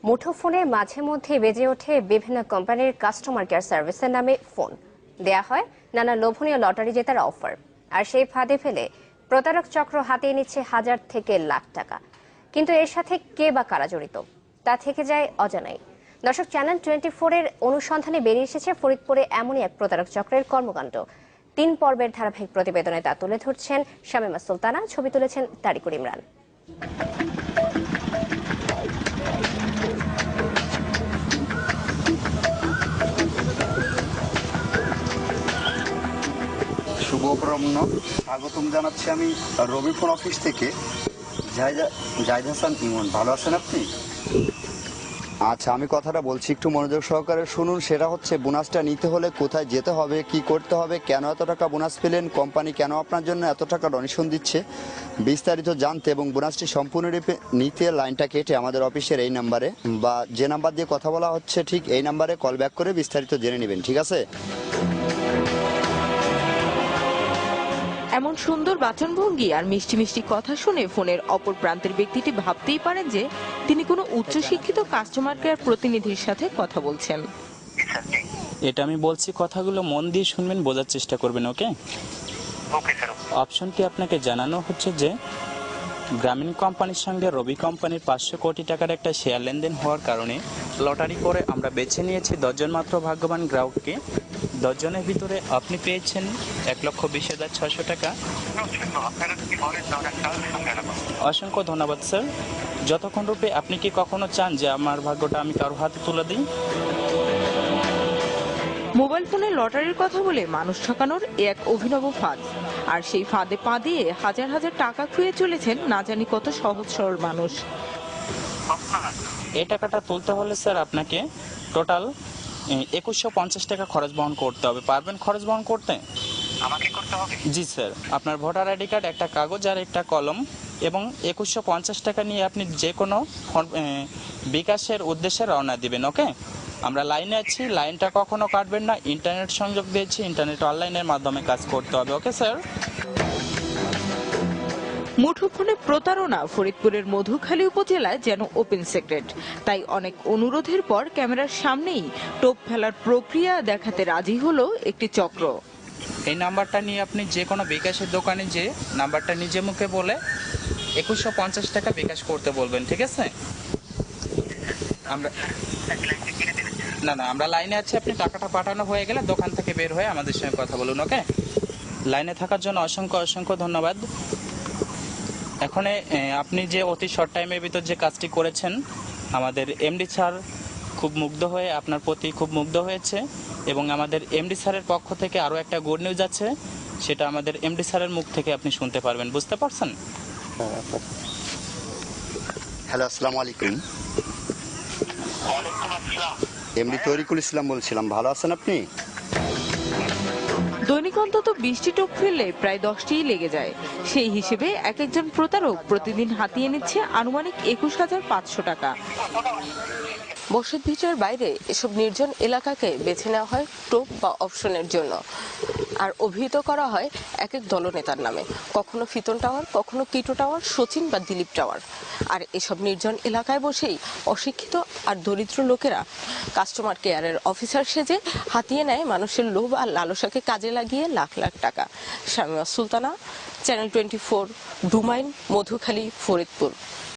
মুঠোফোনে মাঝে মধ্যে বেজে ওঠে বিভিন্ন কোম্পানির কাস্টমার কেয়ার সার্ভিসের নামে ফোন দেয়া হয় নানা লোভনীয় লটারি জেতার অফার, আর সেই ফাঁদে ফেলে প্রতারক চক্র হাতিয়ে নিচ্ছে হাজার থেকে লাখ টাকা। কিন্তু এর সাথে কে বা কারা জড়িত তা থেকে যায় অজানাই। দর্শক, চ্যানেল 24-এর অনুসন্ধানে বেরিয়ে এসেছে ফরিদপুরে এমনই এক প্রতারক চক্রের কর্মকাণ্ড। 3 পর্বের ধারাবাহিক প্রতিবেদনে তা তুলে ধরছেন শামীমা সুলতানা, ছবি তুলেছেন তারিকুল ইমরান। শুভ অপরাহ্ন, স্বাগতম জানাচ্ছি আমি রবি ফোন অফিস থেকে। জাহিদ হাসান ইমন, ভালো আছেন আপনি? আচ্ছা, আমি কথাটা বলছি, একটু মনোযোগ সহকারে শুনুন। সেটা হচ্ছে, বোনাসটা নিতে হলে কোথায় যেতে হবে, কি করতে হবে, কেন এত টাকা বোনাস পেলেন, কোম্পানি কেন আপনার জন্য এত টাকা ডোনেশন দিচ্ছে, বিস্তারিত জানতে এবং বোনাসটি সম্পূর্ণরূপে নিতে লাইনটা কেটে আমাদের অফিসের এই নাম্বারে বা যে নাম্বার দিয়ে কথা বলা হচ্ছে ঠিক এই নাম্বারে কল ব্যাক করে বিস্তারিত জেনে নেবেন, ঠিক আছে? এমন সুন্দর বাচনভঙ্গি আর মিষ্টি মিষ্টি কথা শুনে ফোনের অপর প্রান্তের ব্যক্তিটি ভাবতেই পারেন যে তিনি কোনো উচ্চশিক্ষিত কাস্টমার কেয়ার প্রতিনিধির সাথে কথা বলছেন। এটা আমি বলছি, কথাগুলো মন দিয়ে শুনবেন, বোঝার চেষ্টা করবেন। ওকে অপশনটি আপনাকে জানানো হচ্ছে যে গ্রামীণ কোম্পানির সঙ্গে রবি কোম্পানির 500 কোটি টাকার একটা শেয়ার লেনদেন হওয়ার কারণে লটারি করে আমরা বেছে নিয়েছি 10 জন মাত্র ভাগ্যবান গ্রাহককে। 10 জনের ভিতরে আপনি পেয়েছেন 1,20,600 টাকা। অসংখ্য ধন্যবাদ স্যার। যতক্ষণ রূপে আপনি কি কখনো চান যে আমার ভাগ্যটা আমি কারো হাতে তুলে দিই? মোবাইল ফোনে লটারির কথা বলে মানুষ ঠকানোর এক অভিনব ফাঁদ, আর সেই ফাঁদে পা দিয়ে হাজার হাজার টাকা খুঁয়ে চলেছেন না জানি কত সহজ সরল মানুষ। এই টাকাটা তুলতে হলে স্যার আপনাকে টোটাল 2150 টাকা খরচ বহন করতে হবে। পারবেন খরচ বহন করতে? আমাকে করতে হবে? জি স্যার। আপনার ভোটার আইডি কার্ড, একটা কাগজ আর একটা কলম এবং 2150 টাকা নিয়ে আপনি যে কোনো বিকাশের উদ্দেশ্যে রওনা দিবেন। ওকে, আমরা লাইনে আছি, লাইনটা কখনো কাটবেন না। ইন্টারনেট সংযোগ দিয়েছি, ইন্টারনেট অনলাইনের মাধ্যমে কাজ করতে হবে। Okay sir. মুঠোফোনে প্রতারণা ফরিদপুরের মধুখালী উপজেলায় যেন ওপেন সিক্রেট। তাই অনেক অনুরোধের পর ক্যামেরার সামনেই টোপ ফেলার প্রক্রিয়া দেখাতে রাজি হলো একটি চক্র। এই নাম্বারটা নিয়ে আপনি যে কোনো বিকাশের দোকানে যে নাম্বারটা নিজে মুখে বলে 2150 টাকা বিকাশ করতে বলবেন, ঠিক আছে? আমরা লাইনে আছি। আপনি টাকাটা পাঠানো হয়ে গেলে দোকান থেকে বের হয়ে আমাদের সঙ্গে কথা বলুন। ওকে, লাইনে থাকার জন্য অসংখ্য অসংখ্য ধন্যবাদ। এখন আপনি যে অতি শর্ট টাইমের ভিতর যে কাজটি করেছেন, আমাদের এমডি স্যার খুব মুগ্ধ হয়ে আপনার প্রতি খুব মুগ্ধ হয়েছে এবং আমাদের এমডি স্যারের পক্ষ থেকে আরও একটা গুড নিউজ আছে, সেটা আমাদের এমডি স্যারের মুখ থেকে আপনি শুনতে পারবেন। বুঝতে পারছেন? হ্যালো, আসসালামু আলাইকুম। এমডি তরিকুল ইসলাম বলছিলাম, ভালো আছেন আপনি? দৈনিক অন্তত 20টি টোপ ফেললে প্রায় 10টিই লেগে যায়। সেই হিসেবে এক একজন প্রতারক প্রতিদিন হাতিয়ে নিচ্ছে আনুমানিক 21,500 টাকা। বসত ভিটার বাইরে এসব নির্জন এলাকাকে বেছে নেওয়া হয় টোপ বা অপশনের জন্য, আর অভিহিত করা হয় এক এক দলনেতার নামে, কখনো ফিতন টাওয়ার, কখনো কিটো টাওয়ার, সচিন বা দিলীপ টাওয়ার। আর এসব নির্জন এলাকায় বসেই অশিক্ষিত আর দরিদ্র লোকেরা কাস্টমার কেয়ারের অফিসার সেজে হাতিয়ে নেয় মানুষের লোভ আর লালসাকে কাজে লাগিয়ে লাখ লাখ টাকা। শামীমা সুলতানা, চ্যানেল 24, ডুমাইন, মধুখালী, ফরিদপুর।